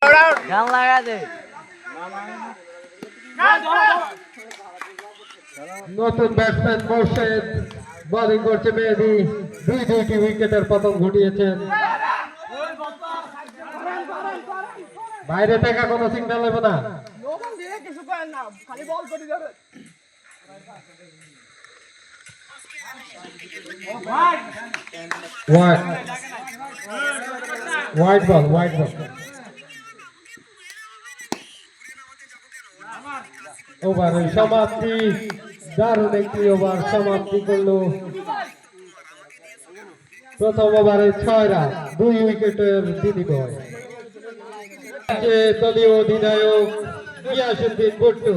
গান লাগা দে। নতুন ব্যাটসম্যান মোর্শেদ বোলিং করছে মেহেদী, দুইটি উইকেটের পতন ঘটিয়েছেন। বাইরে থেকে কোনো সিগন্যাল নেব না। হোয়াইট বল ওভারের সমাপ্তি, দারুণ একটি ওভার সমাপ্তি করলো। প্রথম ওভারে 6 রান, 2 উইকেটের বিনিময়। দলীয় অধিনায়ক গিয়াসউদ্দিন ভুট্টু।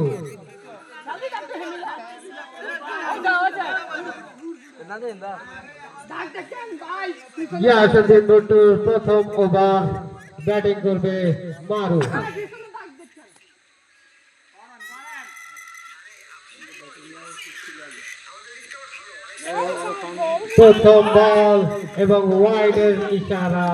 গিয়াসউদ্দিন ভুট্টুর প্রথম ওভার, ব্যাটিং করবে মারু। প্রথম বল এবং ওয়াইডের ইশারা।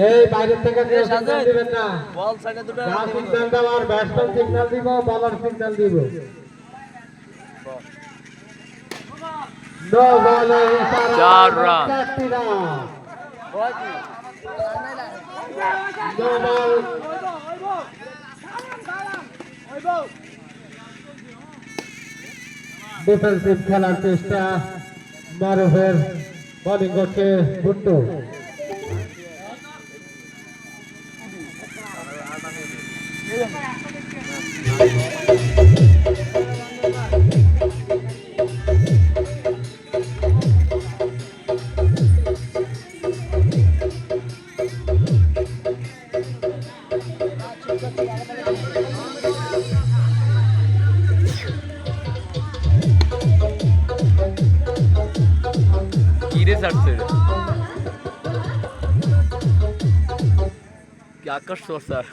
এই বাইরে থেকে সিগন্যাল দিবেন না। বল সাইডে দুটো সিগন্যাল দেওয়ার ব্যাটসম্যান সিগন্যাল দিব, বলার সিগন্যাল দিব। নো বলের ইশারা, 4 রান। No ball. ডিফেন্সিভ খেলার চেষ্টা, মারুফের বোলিং করছে ভুট্টু। क्या कर सो सर